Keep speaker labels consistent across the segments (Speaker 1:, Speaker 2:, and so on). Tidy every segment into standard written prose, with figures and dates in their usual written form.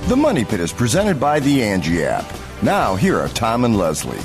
Speaker 1: The Money Pit is presented by the Angie app. Now, here are Tom and Leslie.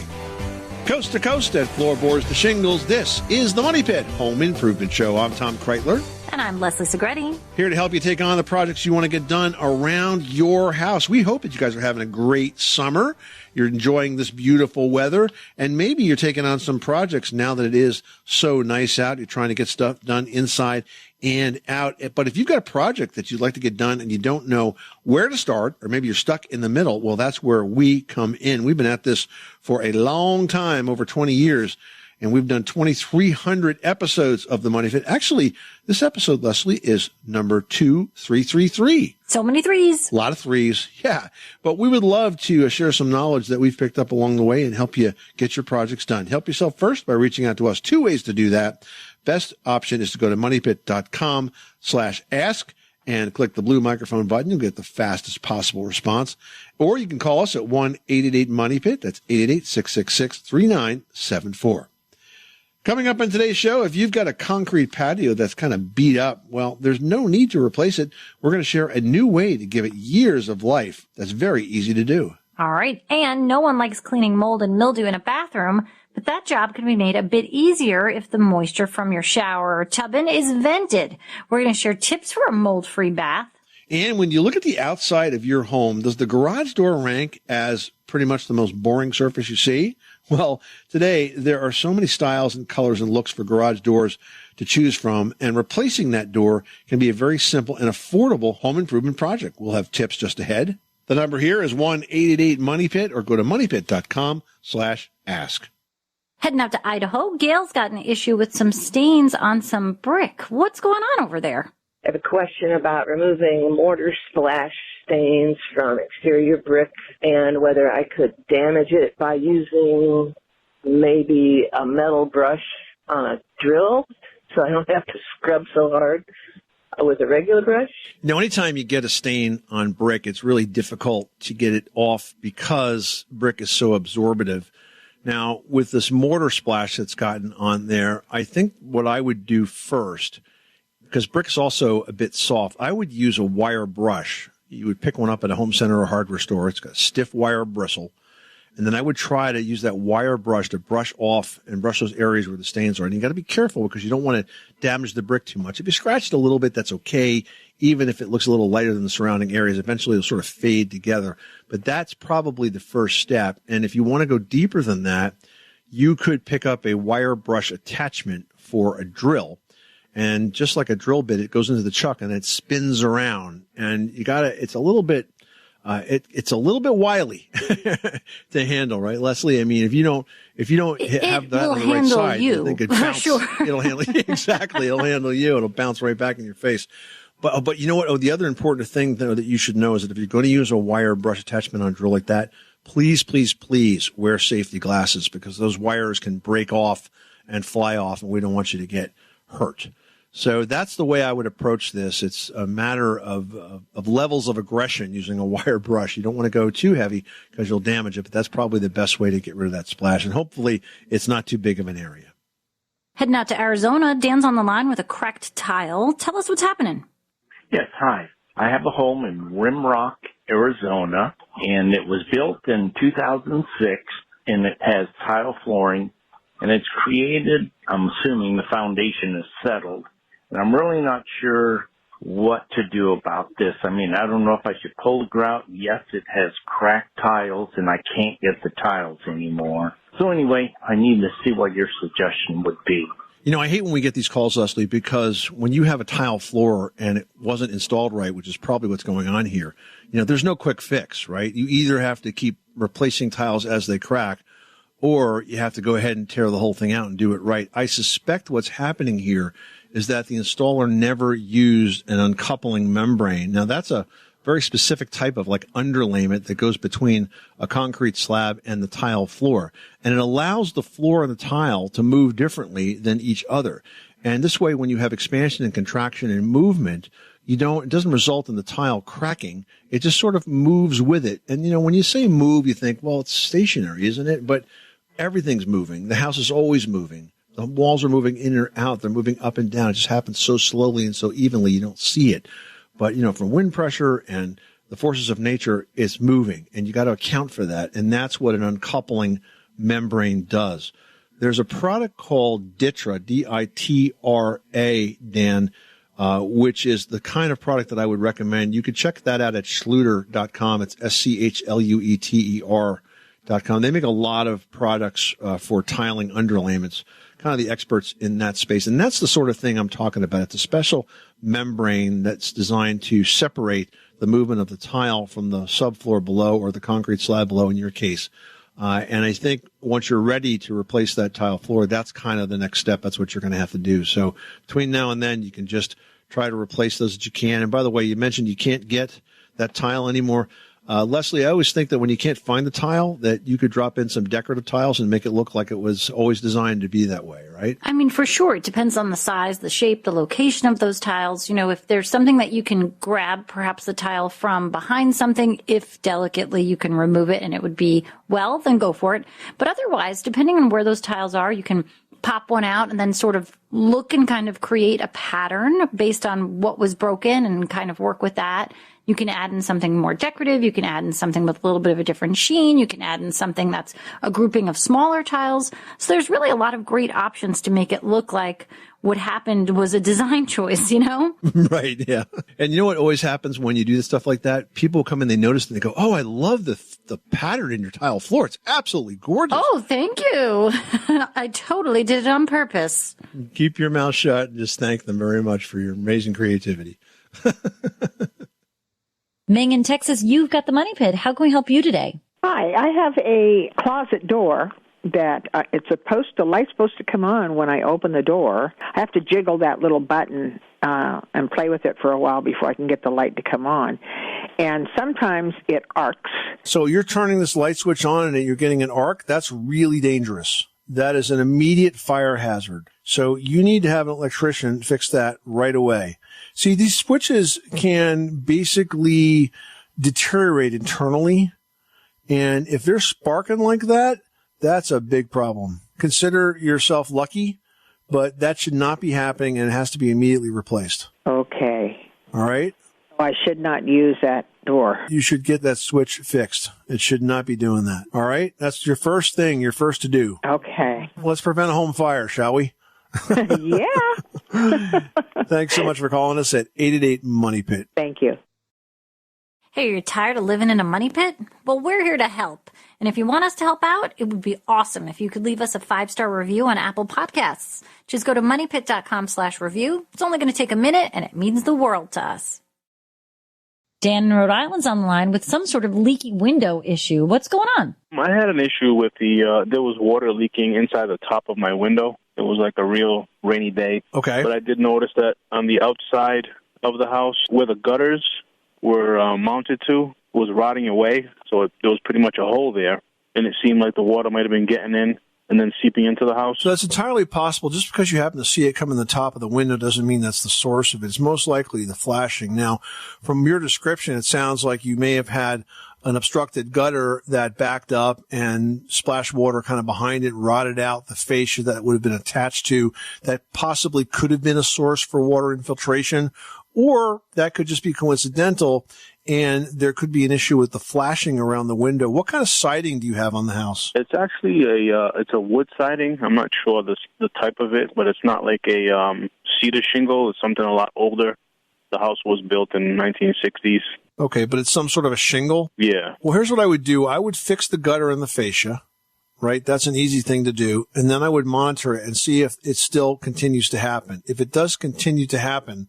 Speaker 2: Coast to coast at floorboards to shingles, this is the Money Pit Home Improvement Show. I'm Tom Kreitler.
Speaker 3: And I'm Leslie Segretti.
Speaker 2: Here to help you take on the projects you want to get done around your house. We hope that you guys are having a great summer. You're enjoying this beautiful weather. And maybe you're taking on some projects now that it is so nice out. You're trying to get stuff done inside and out. But if you've got a project that you'd like to get done and you don't know where to start, or maybe you're stuck in the middle, well, that's where we come in. We've been at this for a long time, over 20 years. And we've done 2,300 episodes of The Money Pit. Actually, this episode, Leslie, is number 2333.
Speaker 3: So many threes.
Speaker 2: A lot of threes, yeah. But we would love to share some knowledge that we've picked up along the way and help you get your projects done. Help yourself first by reaching out to us. Two ways to do that. Best option is to go to moneypit.com/ask and click the blue microphone button. You'll get the fastest possible response. Or you can call us at 1-888-MONEYPIT. That's 888-666-3974. Coming up in today's show, if you've got a concrete patio that's kind of beat up, well, there's no need to replace it. We're going to share a new way to give it years of life that's very easy to do.
Speaker 3: All right. And no one likes cleaning mold and mildew in a bathroom, but that job can be made a bit easier if the moisture from your shower or tub-in is vented. We're going to share tips for a mold-free bath.
Speaker 2: And when you look at the outside of your home, does the garage door rank as pretty much the most boring surface you see? Well, today there are so many styles and colors and looks for garage doors to choose from, and replacing that door can be a very simple and affordable home improvement project. We'll have tips just ahead. The number here is 1-888-MONEYPIT, or go to moneypit.com/ask.
Speaker 3: Heading out to Idaho, Gail's got an issue with some stains on some brick. What's going on over there?
Speaker 4: I have a question about removing mortar splash stains from exterior brick and whether I could damage it by using maybe a metal brush on a drill so I don't have to scrub so hard with a regular brush.
Speaker 2: Now, anytime you get a stain on brick, it's really difficult to get it off because brick is so absorbative. Now, with this mortar splash that's gotten on there, I think what I would do first, because brick's also a bit soft, I would use a wire brush. You would pick one up at a home center or hardware store. It's got a stiff wire bristle. And then I would try to use that wire brush to brush off and brush those areas where the stains are. And you got to be careful because you don't want to damage the brick too much. If you scratch it a little bit, that's okay. Even if it looks a little lighter than the surrounding areas, eventually it'll sort of fade together. But that's probably the first step. And if you want to go deeper than that, you could pick up a wire brush attachment for a drill. And just like a drill bit, it goes into the chuck and it spins around. And you gotta, it's a little bit, it's a little bit wily to handle, right, Leslie? I mean, if you don't have that on the right side, I think it bounce. Sure. It'll handle you. Exactly. It'll handle you. It'll bounce right back in your face. But you know what? Oh, the other important thing though that you should know is that if you're going to use a wire brush attachment on a drill like that, please, please, please wear safety glasses because those wires can break off and fly off, and we don't want you to get hurt. So that's the way I would approach this. It's a matter of levels of aggression using a wire brush. You don't want to go too heavy because you'll damage it, but that's probably the best way to get rid of that splash. And hopefully it's not too big of an area.
Speaker 3: Heading out to Arizona, Dan's on the line with a cracked tile. Tell us what's happening.
Speaker 5: Yes, hi. I have a home in Rimrock, Arizona, and it was built in 2006, and it has tile flooring, and it's created, I'm assuming the foundation is settled. And I'm really not sure what to do about this. I mean, I don't know if I should pull the grout. Yes, it has cracked tiles, and I can't get the tiles anymore. So anyway, I need to see what your suggestion would be.
Speaker 2: You know, I hate when we get these calls, Leslie, because when you have a tile floor and it wasn't installed right, which is probably what's going on here, you know, there's no quick fix, right? You either have to keep replacing tiles as they crack, or you have to go ahead and tear the whole thing out and do it right. I suspect what's happening here is that the installer never used an uncoupling membrane. Now, that's a very specific type of like underlayment that goes between a concrete slab and the tile floor. And it allows the floor and the tile to move differently than each other. And this way, when you have expansion and contraction and movement, it doesn't result in the tile cracking. It just sort of moves with it. And, you know, when you say move, you think, well, it's stationary, isn't it? But everything's moving. The house is always moving. The walls are moving in or out. They're moving up and down. It just happens so slowly and so evenly you don't see it. But, you know, from wind pressure and the forces of nature is moving, and you got to account for that. And that's what an uncoupling membrane does. There's a product called Ditra, D-I-T-R-A, Dan, which is the kind of product that I would recommend. You could check that out at schlueter.com. It's schlueter.com. They make a lot of products for tiling underlayments, kind of the experts in that space. And that's the sort of thing I'm talking about. It's a special membrane that's designed to separate the movement of the tile from the subfloor below or the concrete slab below in your case. And I think once you're ready to replace that tile floor, that's kind of the next step. That's what you're going to have to do. So between now and then, you can just try to replace those that you can. And by the way, you mentioned you can't get that tile anymore. Leslie, I always think that when you can't find the tile, that you could drop in some decorative tiles and make it look like it was always designed to be that way, right?
Speaker 3: I mean, for sure. It depends on the size, the shape, the location of those tiles. You know, if there's something that you can grab, perhaps the tile from behind something, if delicately you can remove it and it would be, well, then go for it. But otherwise, depending on where those tiles are, you can pop one out and then sort of look and kind of create a pattern based on what was broken and kind of work with that. You can add in something more decorative. You can add in something with a little bit of a different sheen. You can add in something that's a grouping of smaller tiles. So there's really a lot of great options to make it look like what happened was a design choice, you know?
Speaker 2: Right, yeah. And you know what always happens when you do stuff like that? People come in, they notice, and they go, oh, I love the pattern in your tile floor. It's absolutely gorgeous.
Speaker 3: Oh, thank you. I totally did it on purpose.
Speaker 2: Keep your mouth shut and just thank them very much for your amazing creativity.
Speaker 6: Ming in Texas, you've got the Money Pit. How can we help you today?
Speaker 7: Hi, I have a closet door that the light's supposed to come on when I open the door. I have to jiggle that little button and play with it for a while before I can get the light to come on. And sometimes it arcs.
Speaker 2: So you're turning this light switch on and you're getting an arc? That's really dangerous. That is an immediate fire hazard. So you need to have an electrician fix that right away. See, these switches can basically deteriorate internally. And if they're sparking like that, that's a big problem. Consider yourself lucky, but that should not be happening, and it has to be immediately replaced.
Speaker 7: Okay.
Speaker 2: All right?
Speaker 7: I should not use that door.
Speaker 2: You should get that switch fixed. It should not be doing that. All right? That's your first thing, your first to do.
Speaker 7: Okay.
Speaker 2: Let's prevent a home fire, shall we?
Speaker 7: Yeah.
Speaker 2: Thanks so much for calling us at 888-MONEY-PIT.
Speaker 7: Thank you.
Speaker 3: Hey, you're tired of living in a money pit? Well, we're here to help. And if you want us to help out, it would be awesome if you could leave us a 5-star review on Apple Podcasts. Just go to moneypit.com/review. It's only going to take a minute, and it means the world to us.
Speaker 6: Dan in Rhode Island's on the line with some sort of leaky window issue. What's going on?
Speaker 8: I had an issue with there was water leaking inside the top of my window. It was like a real rainy day.
Speaker 2: Okay.
Speaker 8: But I did notice that on the outside of the house, where the gutters were mounted to, was rotting away. So there was pretty much a hole there. And it seemed like the water might have been getting in and then seeping into the house.
Speaker 2: So that's entirely possible. Just because you happen to see it come in the top of the window doesn't mean that's the source of it. It's most likely the flashing. Now, from your description, it sounds like you may have had an obstructed gutter that backed up and splashed water kind of behind it, rotted out the fascia that would have been attached to. That possibly could have been a source for water infiltration, or that could just be coincidental, and there could be an issue with the flashing around the window. What kind of siding do you have on the house?
Speaker 8: It's actually it's a wood siding. I'm not sure the type of it, but it's not like a cedar shingle. It's something a lot older. The house was built in the 1960s.
Speaker 2: Okay, but it's some sort of a shingle?
Speaker 8: Yeah.
Speaker 2: Well, here's what I would do. I would fix the gutter and the fascia, right? That's an easy thing to do. And then I would monitor it and see if it still continues to happen. If it does continue to happen,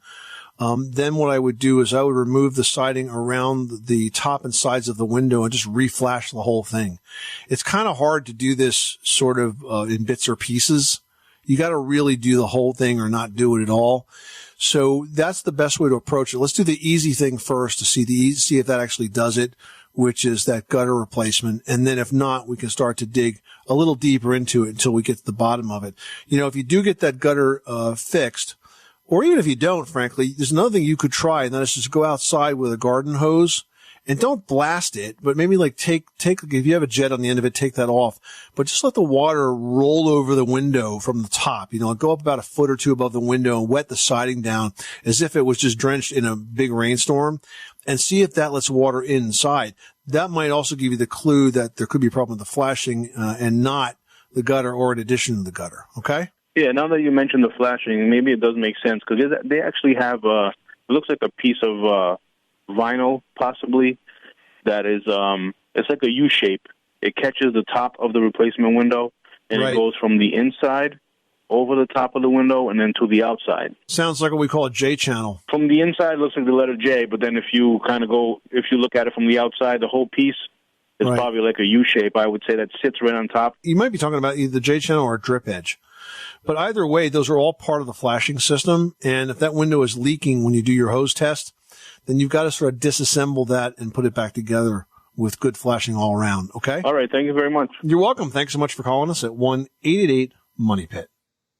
Speaker 2: then what I would do is I would remove the siding around the top and sides of the window and just reflash the whole thing. It's kind of hard to do this sort of in bits or pieces. You got to really do the whole thing or not do it at all. So that's the best way to approach it. Let's do the easy thing first to see if that actually does it, which is that gutter replacement. And then if not, we can start to dig a little deeper into it until we get to the bottom of it. You know, if you do get that gutter fixed, or even if you don't, frankly, there's another thing you could try, and that is just go outside with a garden hose and don't blast it, but maybe like take, if you have a jet on the end of it, take that off, but just let the water roll over the window from the top, go up about a foot or two above the window and wet the siding down as if it was just drenched in a big rainstorm, and see if that lets water inside. That might also give you the clue that there could be a problem with the flashing, and not the gutter or in addition to the gutter. Okay?
Speaker 8: Yeah, now that you mentioned the flashing, maybe it does make sense because they actually have it looks like a piece of vinyl, possibly, that is it's like a U shape. It catches the top of the replacement window, and It goes from the inside over the top of the window and then to the outside.
Speaker 2: Sounds like what we call a J channel.
Speaker 8: From the inside, it looks like the letter J, but then if you look at it from the outside, the whole piece is probably like a U shape, I would say, that sits right on top.
Speaker 2: You might be talking about either the J channel or a drip edge. But either way, those are all part of the flashing system. And if that window is leaking when you do your hose test, then you've got to sort of disassemble that and put it back together with good flashing all around. Okay?
Speaker 8: All right. Thank you very much.
Speaker 2: You're welcome. Thanks so much for calling us at 1-888-MONEY-PIT.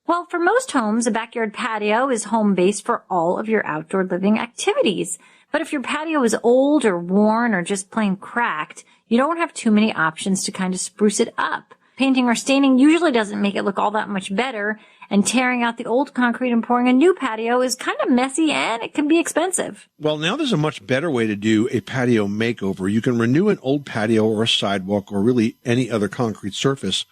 Speaker 3: Well, for most homes, a backyard patio is home base for all of your outdoor living activities. But if your patio is old or worn or just plain cracked, you don't have too many options to kind of spruce it up. Painting or staining usually doesn't make it look all that much better, and tearing out the old concrete and pouring a new patio is kind of messy and it can be expensive.
Speaker 2: Well, now there's a much better way to do a patio makeover. You can renew an old patio or a sidewalk or really any other concrete surface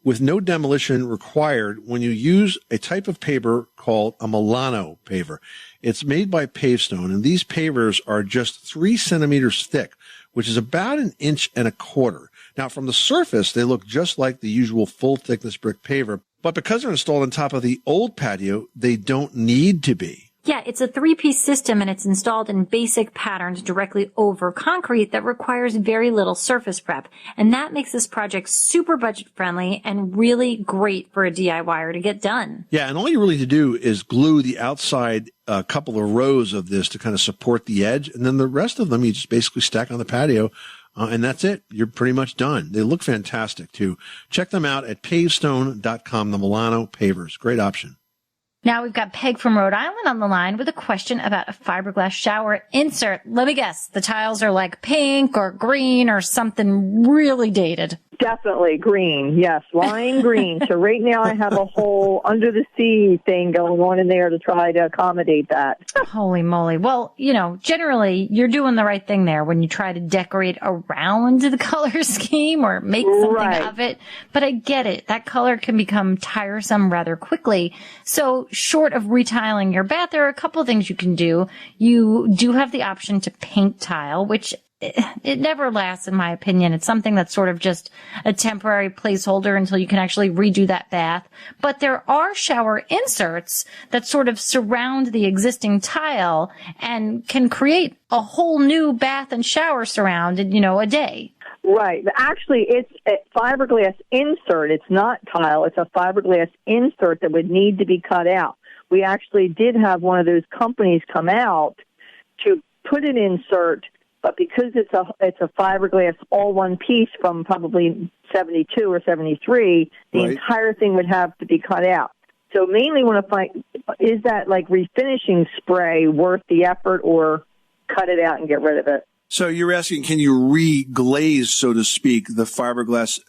Speaker 2: with no demolition required when you use a type of paver called a Milano paver. It's made by Pavestone, and these pavers are just 3 centimeters thick, which is about 1.25 inches. Now, from the surface, they look just like the usual full-thickness brick paver, but because they're installed on top of the old patio, they don't need to be.
Speaker 3: Yeah, it's a 3-piece system, and it's installed in basic patterns directly over concrete that requires very little surface prep. And that makes this project super budget-friendly and really great for a DIYer to get done.
Speaker 2: Yeah, and all you really need to do is glue the outside couple of rows of this to kind of support the edge, and then the rest of them you just basically stack on the patio. And that's it. You're pretty much done. They look fantastic, too. Check them out at pavestone.com, the Milano pavers. Great option.
Speaker 6: Now we've got Peg from Rhode Island on the line with a question about a fiberglass shower insert. Let me guess. The tiles are like pink or green or something really dated.
Speaker 7: Definitely green, yes, lime green. So right now I have a whole under the sea thing going on in there to try to accommodate that.
Speaker 6: Holy moly. Well, generally you're doing the right thing there when you try to decorate around the color scheme or make something of it. But I get it. That color can become tiresome rather quickly. So short of retiling your bath, there are a couple of things you can do. You do have the option to paint tile, which it never lasts, in my opinion. It's something that's sort of just a temporary placeholder until you can actually redo that bath. But there are shower inserts that sort of surround the existing tile and can create a whole new bath and shower surround in, a day.
Speaker 7: Right. Actually, it's a fiberglass insert. It's not tile. It's a fiberglass insert that would need to be cut out. We actually did have one of those companies come out to put an insert, but because it's a fiberglass all one piece from probably 72 or 73, the entire thing would have to be cut out. So mainly want to find, is that like refinishing spray worth the effort, or cut it out and get rid of it?
Speaker 2: So you're asking, can you re-glaze, so to speak, the fiberglass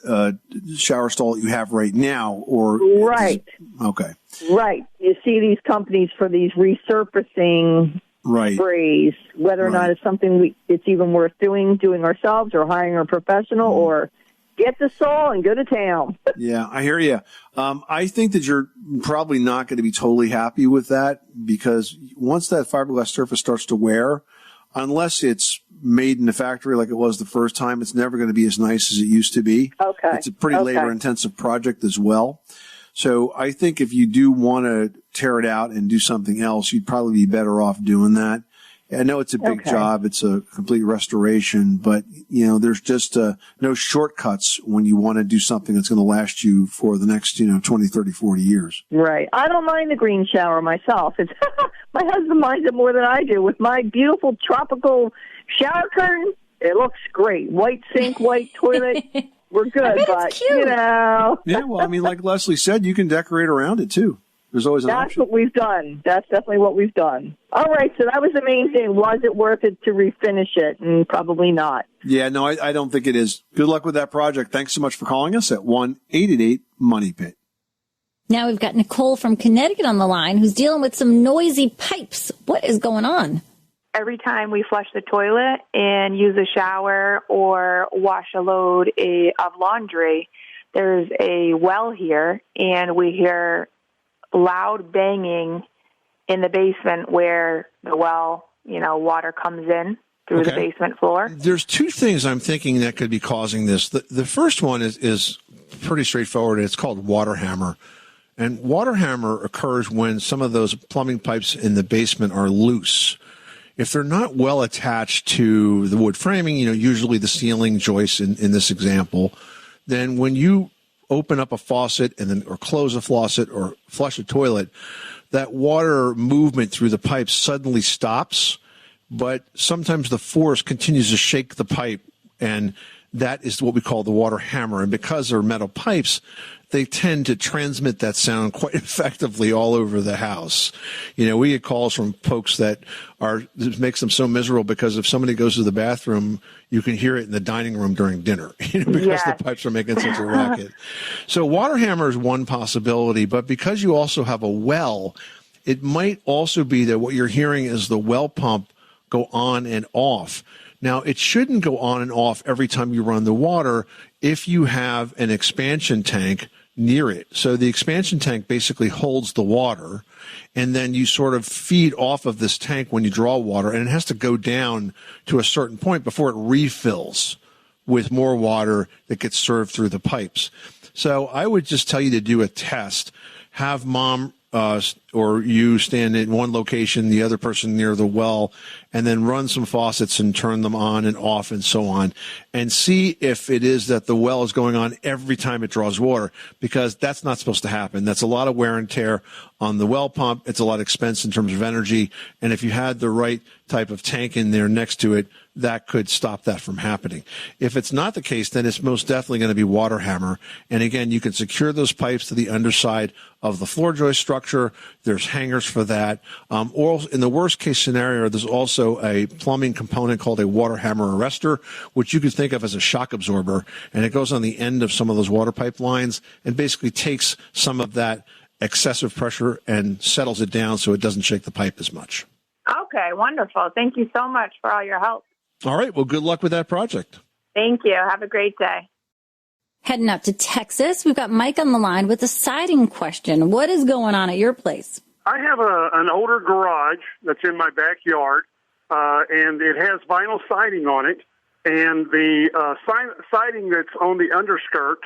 Speaker 2: shower stall that you have right now? Or
Speaker 7: right.
Speaker 2: Okay.
Speaker 7: Right. You see these companies for these resurfacing sprays, whether or not it's something it's even worth doing ourselves or hiring a professional, or get the saw and go to town.
Speaker 2: Yeah, I hear you. I think that you're probably not going to be totally happy with that, because once that fiberglass surface starts to wear, unless it's made in the factory like it was the first time, it's never going to be as nice as it used to be.
Speaker 7: Okay.
Speaker 2: It's a pretty labor-intensive project as well. So I think if you do want to tear it out and do something else, you'd probably be better off doing that. I know it's a big job. It's a complete restoration, but, there's just no shortcuts when you want to do something that's going to last you for the next, 20, 30, 40 years.
Speaker 7: Right. I don't mind the green shower myself. It's my husband minds it more than I do. With my beautiful tropical shower curtain, it looks great. White sink, white toilet. We're good, but,
Speaker 6: it's cute.
Speaker 2: Yeah, well, like Leslie said, you can decorate around it, too. There's always an
Speaker 9: That's
Speaker 2: option.
Speaker 9: what we've done. That's definitely what we've done. All right, so that was the main thing. Was it worth it to refinish it? And probably not.
Speaker 2: Yeah, no, I don't think it is. Good luck with that project. Thanks so much for calling us at 1-888-MONEY-PIT.
Speaker 6: Now we've got Nicole from Connecticut on the line who's dealing with some noisy pipes. What is going on?
Speaker 10: Every time we flush the toilet and use a shower or wash a load of laundry, there's a well here, and we hear loud banging in the basement where the well, water comes in through the basement floor.
Speaker 2: There's two things I'm thinking that could be causing this. The first one is pretty straightforward. It's called water hammer. And water hammer occurs when some of those plumbing pipes in the basement are loose. If they're not well attached to the wood framing, usually the ceiling joists in this example, then when you open up a faucet or close a faucet or flush a toilet, that water movement through the pipe suddenly stops, but sometimes the force continues to shake the pipe, and that is what we call the water hammer. And because they're metal pipes, they tend to transmit that sound quite effectively all over the house. We get calls from folks that it makes them so miserable because if somebody goes to the bathroom, you can hear it in the dining room during dinner, because the pipes are making such a racket. So water hammer is one possibility, but because you also have a well, it might also be that what you're hearing is the well pump go on and off. Now, it shouldn't go on and off every time you run the water if you have an expansion tank near it. So the expansion tank basically holds the water, and then you sort of feed off of this tank when you draw water, and it has to go down to a certain point before it refills with more water that gets served through the pipes. So I would just tell you to do a test. Have mom or you stand in one location, the other person near the well, and then run some faucets and turn them on and off and so on, and see if it is that the well is going on every time it draws water, because that's not supposed to happen. That's a lot of wear and tear on the well pump. It's a lot of expense in terms of energy, and if you had the right type of tank in there next to it, that could stop that from happening. If it's not the case, then it's most definitely going to be water hammer. And again, you can secure those pipes to the underside of the floor joist structure. There's hangers for that. Or in the worst case scenario, there's also a plumbing component called a water hammer arrestor, which you could think of as a shock absorber. And it goes on the end of some of those water pipe lines and basically takes some of that excessive pressure and settles it down so it doesn't shake the pipe as much.
Speaker 10: Okay, wonderful. Thank you so much for all your help.
Speaker 2: All right. Well, good luck with that project.
Speaker 10: Thank you. Have a great day.
Speaker 6: Heading up to Texas, we've got Mike on the line with a siding question. What is going on at your place?
Speaker 11: I have an older garage that's in my backyard, and it has vinyl siding on it. And the siding that's on the underskirt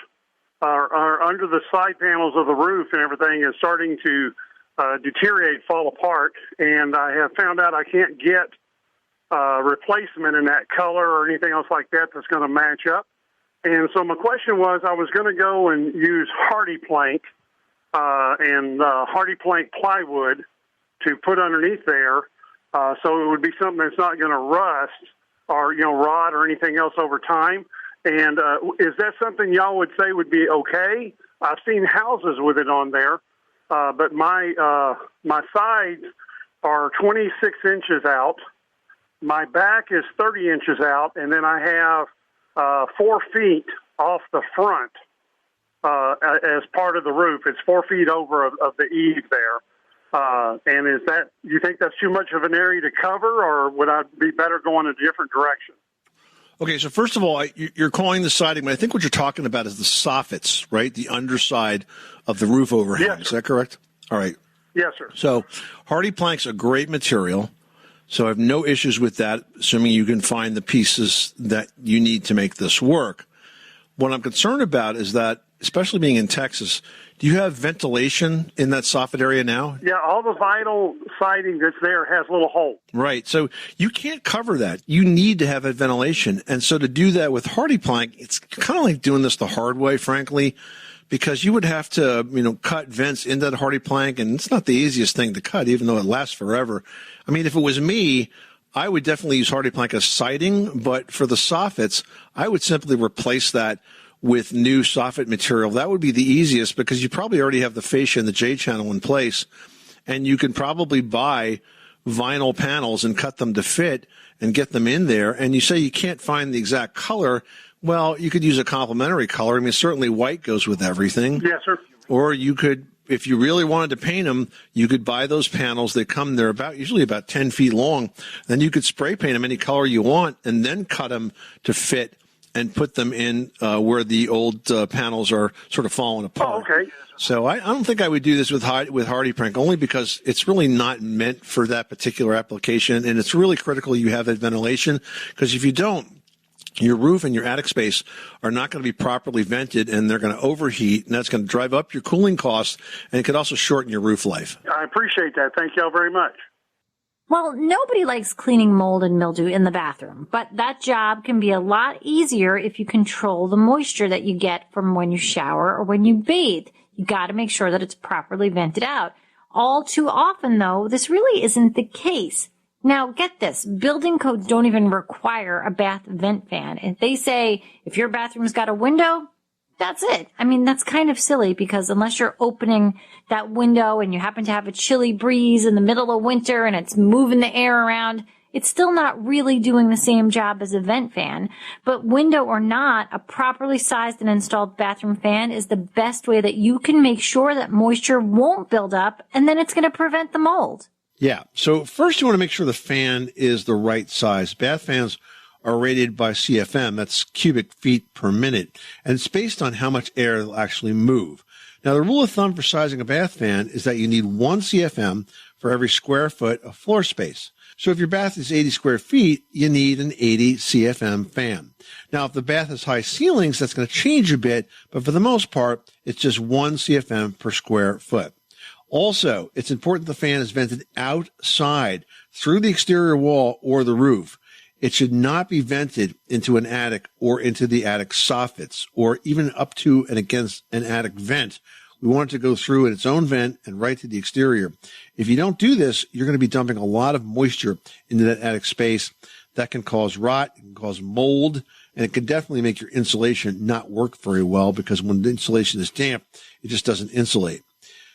Speaker 11: are under the side panels of the roof and everything is starting to deteriorate, fall apart. And I have found out I can't get replacement in that color or anything else like that that's going to match up. And so my question was, I was going to go and use hardy plank and hardy plank plywood to put underneath there, so it would be something that's not going to rust or rot or anything else over time. And is that something y'all would say would be okay? I've seen houses with it on there, but my sides are 26 inches out. My back is 30 inches out, and then I have 4 feet off the front as part of the roof. It's 4 feet over of the eave there. And is that, you think that's too much of an area to cover, or would I be better going a different direction?
Speaker 2: Okay, so first of all, you're calling the siding, but I think what you're talking about is the soffits, right? The underside of the roof overhang. Yes, is that correct? All right.
Speaker 11: Yes, sir.
Speaker 2: So hardy plank's a great material. So I have no issues with that, assuming you can find the pieces that you need to make this work. What I'm concerned about is that, especially being in Texas, do you have ventilation in that soffit area now?
Speaker 11: Yeah, all the vinyl siding that's there has little holes.
Speaker 2: Right. So you can't cover that. You need to have that ventilation. And so to do that with hardy plank, it's kind of like doing this the hard way, frankly, because you would have to, cut vents into the hardy plank, and it's not the easiest thing to cut, even though it lasts forever. I mean, if it was me, I would definitely use hardy plank as siding, but for the soffits, I would simply replace that with new soffit material. That would be the easiest because you probably already have the fascia and the J channel in place, and you can probably buy vinyl panels and cut them to fit and get them in there. And you say you can't find the exact color. Well, you could use a complementary color. I mean, certainly white goes with everything.
Speaker 11: Yes, sir.
Speaker 2: Or you could, if you really wanted to paint them, you could buy those panels. They come, they're usually about 10 feet long. Then you could spray paint them any color you want and then cut them to fit and put them in where the old panels are sort of falling apart.
Speaker 11: Oh, okay.
Speaker 2: So I don't think I would do this with Hardy Prank, only because it's really not meant for that particular application, and it's really critical you have that ventilation, because if you don't, your roof and your attic space are not going to be properly vented, and they're going to overheat, and that's going to drive up your cooling costs, and it could also shorten your roof life.
Speaker 11: I appreciate that. Thank y'all very much.
Speaker 3: Well, nobody likes cleaning mold and mildew in the bathroom, but that job can be a lot easier if you control the moisture that you get from when you shower or when you bathe. You got to make sure that it's properly vented out. All too often, though, this really isn't the case. Now, get this. Building codes don't even require a bath vent fan. If they say if your bathroom's got a window, that's it. I mean, that's kind of silly because unless you're opening that window and you happen to have a chilly breeze in the middle of winter and it's moving the air around, it's still not really doing the same job as a vent fan. But window or not, a properly sized and installed bathroom fan is the best way that you can make sure that moisture won't build up, and then it's going to prevent the mold.
Speaker 2: Yeah. So first you want to make sure the fan is the right size. Bath fans are rated by CFM, that's cubic feet per minute, and it's based on how much air they'll actually move. Now, the rule of thumb for sizing a bath fan is that you need 1 CFM for every square foot of floor space. So if your bath is 80 square feet, you need an 80 CFM fan. Now, if the bath has high ceilings, that's going to change a bit, but for the most part, it's just 1 CFM per square foot. Also, it's important the fan is vented outside through the exterior wall or the roof. It should not be vented into an attic or into the attic soffits or even up to and against an attic vent. We want it to go through in its own vent and right to the exterior. If you don't do this, you're going to be dumping a lot of moisture into that attic space. That can cause rot, it can cause mold, and it can definitely make your insulation not work very well because when the insulation is damp, it just doesn't insulate.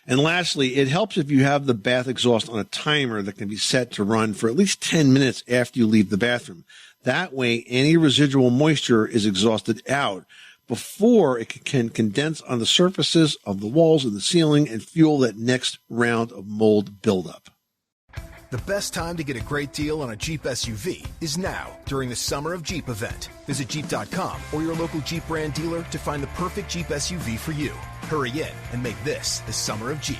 Speaker 2: And lastly, it helps if you have the bath exhaust on a timer that can be set to run for at least 10 minutes after you leave the bathroom. That way, any residual moisture is exhausted out before it can condense on the surfaces of the walls and the ceiling and fuel that next round of mold buildup.
Speaker 12: The best time to get a great deal on a Jeep SUV is now, during the Summer of Jeep event. Visit Jeep.com or your local Jeep brand dealer to find the perfect Jeep SUV for you. Hurry in and make this the Summer of Jeep.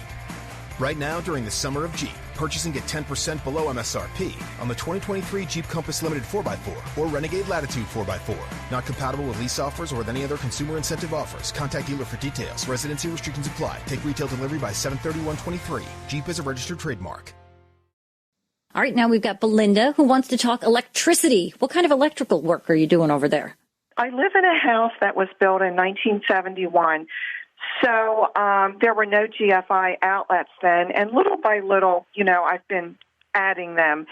Speaker 12: Right now, during the Summer of Jeep, purchase and get 10% below MSRP on the 2023 Jeep Compass Limited 4x4 or Renegade Latitude 4x4. Not compatible with lease offers or with any other consumer incentive offers. Contact dealer for details. Residency restrictions apply. Take retail delivery by 7/31/23. Jeep is a registered trademark.
Speaker 6: All right, now we've got Belinda who wants to talk electricity. What kind of electrical work are you doing over there?
Speaker 13: I live in a house that was built in 1971. So there were no GFI outlets then, and little by little, I've been adding them.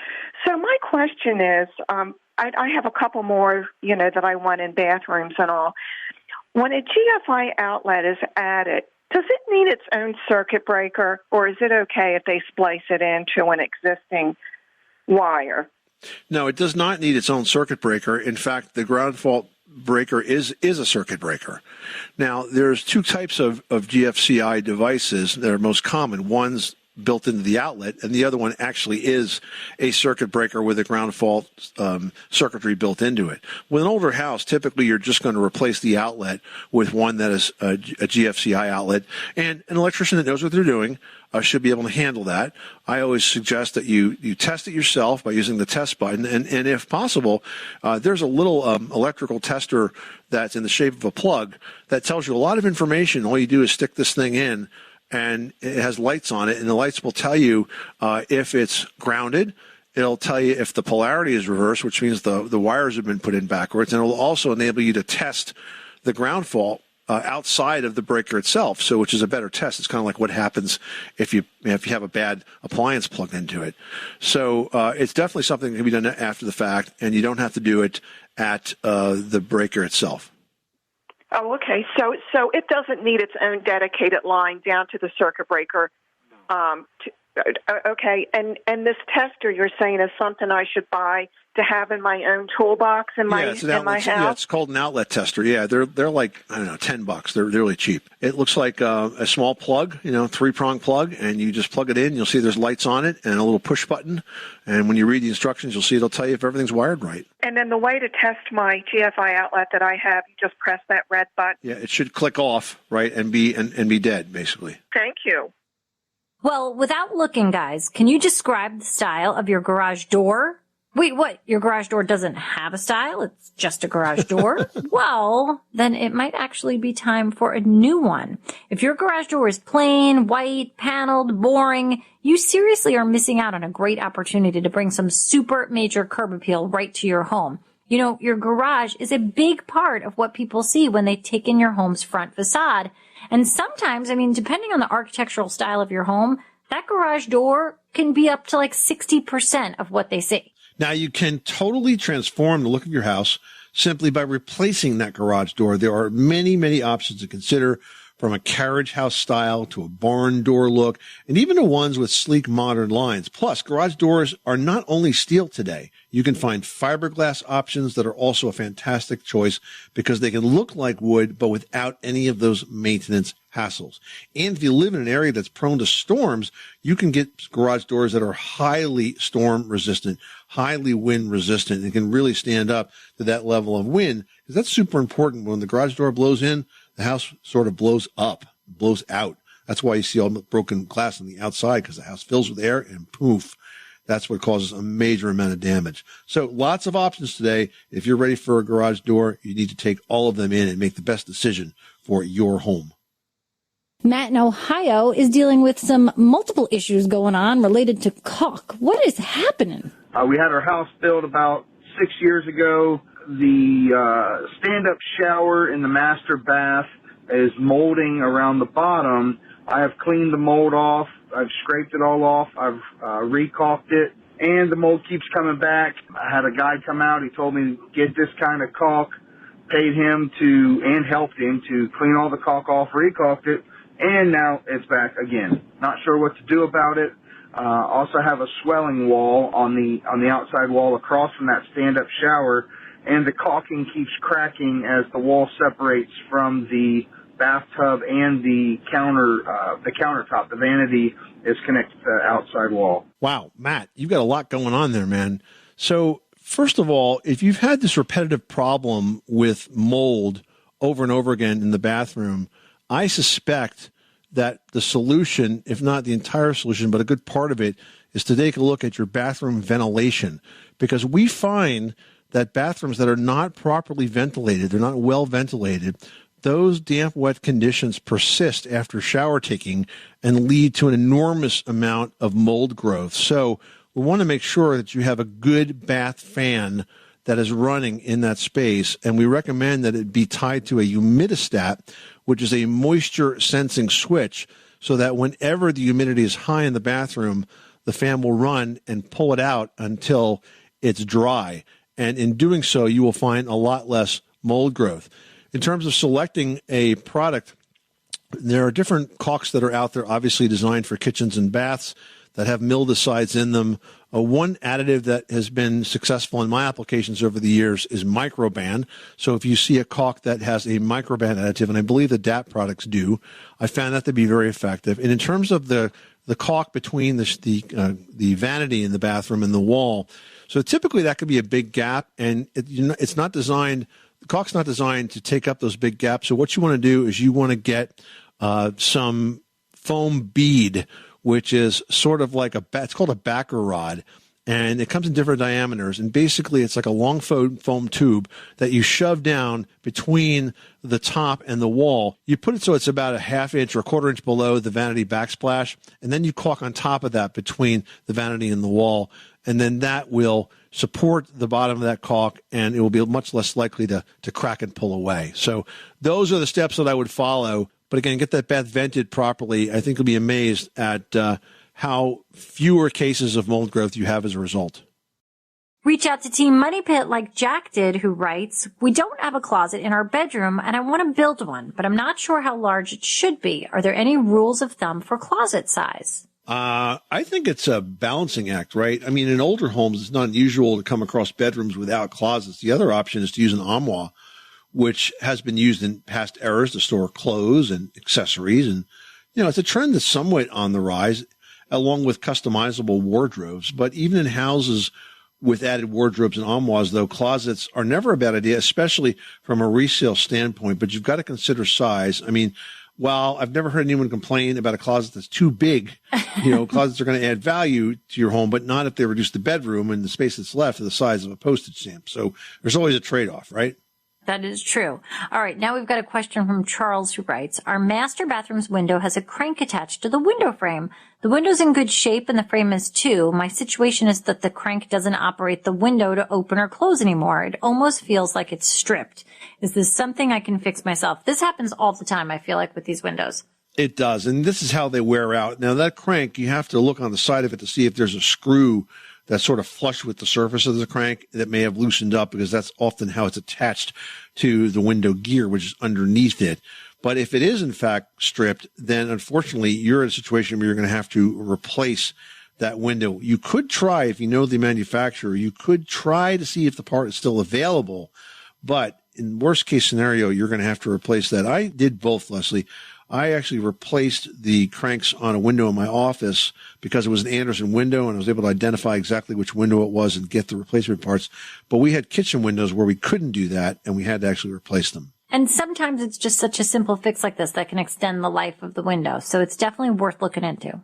Speaker 13: So my question is, I have a couple more, that I want in bathrooms and all. When a GFI outlet is added, does it need its own circuit breaker, or is it okay if they splice it into an existing wire?
Speaker 2: No, it does not need its own circuit breaker. In fact, the ground fault breaker is a circuit breaker. Now, there's two types of GFCI devices that are most common. One's built into the outlet, and the other one actually is a circuit breaker with a ground fault circuitry built into it. With an older house, typically you're just going to replace the outlet with one that is a GFCI outlet, and an electrician that knows what they're doing should be able to handle that. I always suggest that you test it yourself by using the test button, and if possible, there's a little electrical tester that's in the shape of a plug that tells you a lot of information. All you do is stick this thing in, and it has lights on it, and the lights will tell you if it's grounded. It'll tell you if the polarity is reversed, which means the wires have been put in backwards, and it will also enable you to test the ground fault outside of the breaker itself, so which is a better test. It's kind of like what happens if you have a bad appliance plugged into it. So it's definitely something that can be done after the fact, and you don't have to do it at the breaker itself.
Speaker 13: Oh, okay. So it doesn't need its own dedicated line down to the circuit breaker. Okay. And this tester you're saying is something I should buy to have in my own toolbox in my house?
Speaker 2: Yeah, it's called an outlet tester. Yeah, they're like, I don't know, $10. They're really cheap. It looks like a small plug, 3-prong plug, and you just plug it in. You'll see there's lights on it and a little push button. And when you read the instructions, you'll see it'll tell you if everything's wired right.
Speaker 13: And then the way to test my GFI outlet that I have, you just press that red button.
Speaker 2: Yeah, it should click off, right, and be dead, basically.
Speaker 13: Thank you.
Speaker 3: Well, without looking, guys, can you describe the style of your garage door? Wait, what? Your garage door doesn't have a style? It's just a garage door? Well, then it might actually be time for a new one. If your garage door is plain, white, paneled, boring, you seriously are missing out on a great opportunity to bring some super major curb appeal right to your home. Your garage is a big part of what people see when they take in your home's front facade. And sometimes, depending on the architectural style of your home, that garage door can be up to like 60% of what they see.
Speaker 2: Now, you can totally transform the look of your house simply by replacing that garage door. There are many, many options to consider, from a carriage house style to a barn door look, and even the ones with sleek modern lines. Plus, garage doors are not only steel today. You can find fiberglass options that are also a fantastic choice because they can look like wood, but without any of those maintenance hassles. And if you live in an area that's prone to storms, you can get garage doors that are highly storm resistant, highly wind resistant, and can really stand up to that level of wind, because that's super important. When the garage door blows in, the house sort of blows up, blows out. That's why you see all the broken glass on the outside, because the house fills with air and poof. That's what causes a major amount of damage. So lots of options today. If you're ready for a garage door, you need to take all of them in and make the best decision for your home.
Speaker 6: Matt in Ohio is dealing with some multiple issues going on related to caulk. What is happening?
Speaker 14: We had our house built about 6 years ago. The stand-up shower in the master bath is molding around the bottom. I have cleaned the mold off. I've scraped it all off. I've re-caulked it, and the mold keeps coming back. I had a guy come out. He told me to get this kind of caulk, paid him and helped him to clean all the caulk off, re-caulked it, and now it's back again. Not sure what to do about it. Also have a swelling wall on the outside wall across from that stand-up shower, and the caulking keeps cracking as the wall separates from the bathtub and the countertop. The vanity is connected to the outside wall.
Speaker 2: Wow, Matt, you've got a lot going on there, man. So first of all, if you've had this repetitive problem with mold over and over again in the bathroom, I suspect that the solution, if not the entire solution, but a good part of it, is to take a look at your bathroom ventilation, because we find that bathrooms that are not properly ventilated, they're not well ventilated, those damp, wet conditions persist after shower taking and lead to an enormous amount of mold growth. So we want to make sure that you have a good bath fan that is running in that space, and we recommend that it be tied to a humidistat, which is a moisture sensing switch, so that whenever the humidity is high in the bathroom, the fan will run and pull it out until it's dry. And in doing so, you will find a lot less mold growth. In terms of selecting a product, there are different caulks that are out there, obviously designed for kitchens and baths, that have mildewcides in them. One additive that has been successful in my applications over the years is Microban. So if you see a caulk that has a Microban additive, and I believe the DAP products do, I found that to be very effective. And in terms of the caulk between the vanity in the bathroom and the wall, so typically that could be a big gap, and it's not designed. The caulk's not designed to take up those big gaps. So what you want to do is you want to get some foam bead, which is sort of like it's called a backer rod, and it comes in different diameters. And basically, it's like a long foam tube that you shove down between the top and the wall. You put it so it's about a half inch or a quarter inch below the vanity backsplash, and then you caulk on top of that between the vanity and the wall, and then that will support the bottom of that caulk, and it will be much less likely to crack and pull away. So those are the steps that I would follow. But again, get that bath vented properly. I think you'll be amazed at how fewer cases of mold growth you have as a result.
Speaker 3: Reach out to Team Money Pit like Jack did, who writes, we don't have a closet in our bedroom and I want to build one, but I'm not sure how large it should be. Are there any rules of thumb for closet size?
Speaker 2: I think it's a balancing act, right? I mean, in older homes, it's not unusual to come across bedrooms without closets. The other option is to use an armoire, which has been used in past eras to store clothes and accessories. And, it's a trend that's somewhat on the rise, along with customizable wardrobes. But even in houses with added wardrobes and armoires, though, closets are never a bad idea, especially from a resale standpoint. But you've got to consider size. I mean, while I've never heard anyone complain about a closet that's too big, closets are going to add value to your home, but not if they reduce the bedroom and the space that's left to the size of a postage stamp. So there's always a trade-off, right?
Speaker 3: That is true. All right, now we've got a question from Charles who writes, our master bathroom's window has a crank attached to the window frame. The window's in good shape and the frame is too. My situation is that the crank doesn't operate the window to open or close anymore. It almost feels like it's stripped. Is this something I can fix myself? This happens all the time, I feel like, with these windows.
Speaker 2: It does, and this is how they wear out. Now, that crank, you have to look on the side of it to see if there's a screw that's sort of flush with the surface of the crank that may have loosened up, because that's often how it's attached to the window gear, which is underneath it. But if it is, in fact, stripped, then unfortunately you're in a situation where you're going to have to replace that window. You could try, if you know the manufacturer, you could try to see if the part is still available. But in worst case scenario, you're going to have to replace that. I did both, Leslie. I actually replaced the cranks on a window in my office because it was an Anderson window, and I was able to identify exactly which window it was and get the replacement parts. But we had kitchen windows where we couldn't do that, and we had to actually replace them.
Speaker 3: And sometimes it's just such a simple fix like this that can extend the life of the window. So it's definitely worth looking into.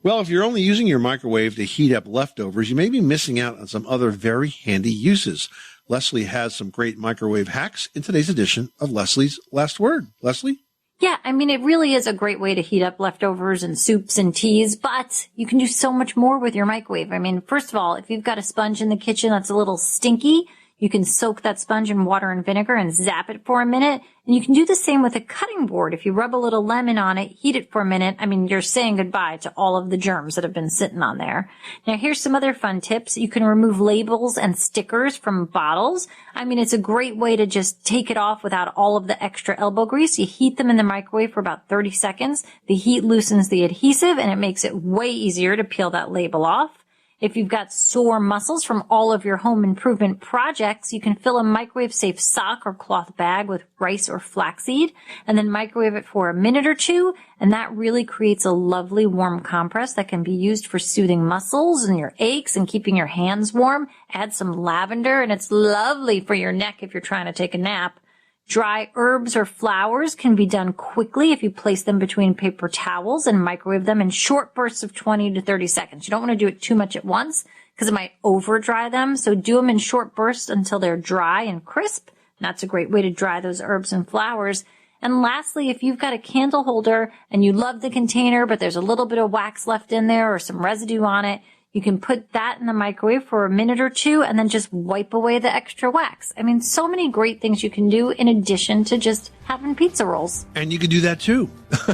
Speaker 2: Well, if you're only using your microwave to heat up leftovers, you may be missing out on some other very handy uses. Leslie has some great microwave hacks in today's edition of Leslie's Last Word. Leslie?
Speaker 3: Yeah, I mean, it really is a great way to heat up leftovers and soups and teas, but you can do so much more with your microwave. I mean, first of all, if you've got a sponge in the kitchen that's a little stinky, you can soak that sponge in water and vinegar and zap it for a minute. And you can do the same with a cutting board. If you rub a little lemon on it, heat it for a minute, I mean, you're saying goodbye to all of the germs that have been sitting on there. Now, here's some other fun tips. You can remove labels and stickers from bottles. I mean, it's a great way to just take it off without all of the extra elbow grease. You heat them in the microwave for about 30 seconds. The heat loosens the adhesive, and it makes it way easier to peel that label off. If you've got sore muscles from all of your home improvement projects, you can fill a microwave-safe sock or cloth bag with rice or flaxseed and then microwave it for a minute or two, and that really creates a lovely warm compress that can be used for soothing muscles and your aches and keeping your hands warm. Add some lavender, and it's lovely for your neck if you're trying to take a nap. Dry herbs or flowers can be done quickly if you place them between paper towels and microwave them in short bursts of 20 to 30 seconds. You don't want to do it too much at once because it might over dry them. So do them in short bursts until they're dry and crisp. And that's a great way to dry those herbs and flowers. And lastly, if you've got a candle holder and you love the container, but there's a little bit of wax left in there or some residue on it, you can put that in the microwave for a minute or two and then just wipe away the extra wax. I mean, so many great things you can do in addition to just having pizza rolls.
Speaker 2: And you can do that too.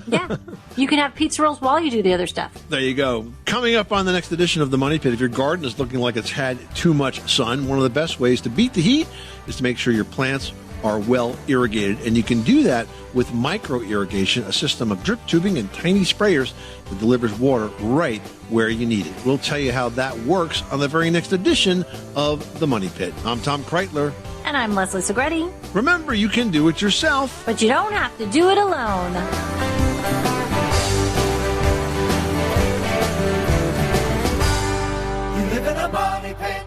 Speaker 3: Yeah. You can have pizza rolls while you do the other stuff.
Speaker 2: There you go. Coming up on the next edition of The Money Pit, if your garden is looking like it's had too much sun, one of the best ways to beat the heat is to make sure your plants are well irrigated. And you can do that with micro irrigation, a system of drip tubing and tiny sprayers that delivers water right where you need it. We'll tell you how that works on the very next edition of The Money Pit. I'm Tom Kreitler.
Speaker 3: And I'm Leslie Segretti.
Speaker 2: Remember, you can do it yourself,
Speaker 3: but you don't have to do it alone.
Speaker 15: You live in a money pit.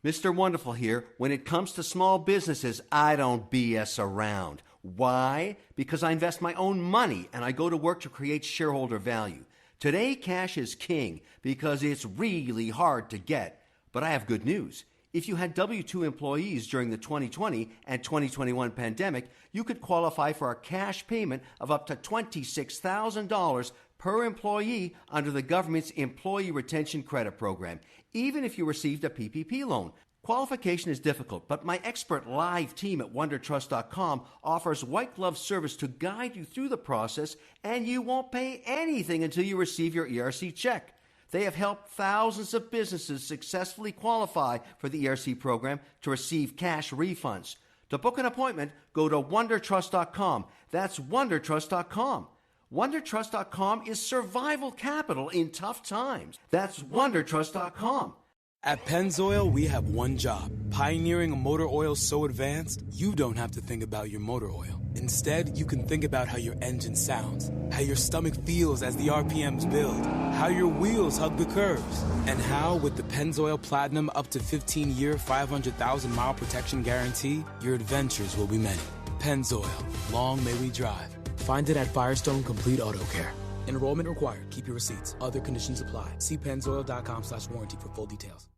Speaker 16: Mr. Wonderful here. When it comes to small businesses, I don't BS around. Why? Because I invest my own money and I go to work to create shareholder value. Today, cash is king because it's really hard to get. But I have good news. If you had W-2 employees during the 2020 and 2021 pandemic, you could qualify for a cash payment of up to $26,000 per employee under the government's Employee Retention Credit Program, even if you received a PPP loan. Qualification is difficult, but my expert live team at WonderTrust.com offers white glove service to guide you through the process, and you won't pay anything until you receive your ERC check. They have helped thousands of businesses successfully qualify for the ERC program to receive cash refunds. To book an appointment, go to wondertrust.com. That's wondertrust.com. wondertrust.com is survival capital in tough times. That's wondertrust.com.
Speaker 17: At Pennzoil, we have one job, pioneering a motor oil so advanced, you don't have to think about your motor oil. Instead, you can think about how your engine sounds, how your stomach feels as the RPMs build, how your wheels hug the curves, and how, with the Pennzoil Platinum up to 15-year, 500,000-mile protection guarantee, your adventures will be many. Pennzoil, long may we drive. Find it at Firestone Complete Auto Care. Enrollment required. Keep your receipts. Other conditions apply. See pennzoil.com/warranty for full details.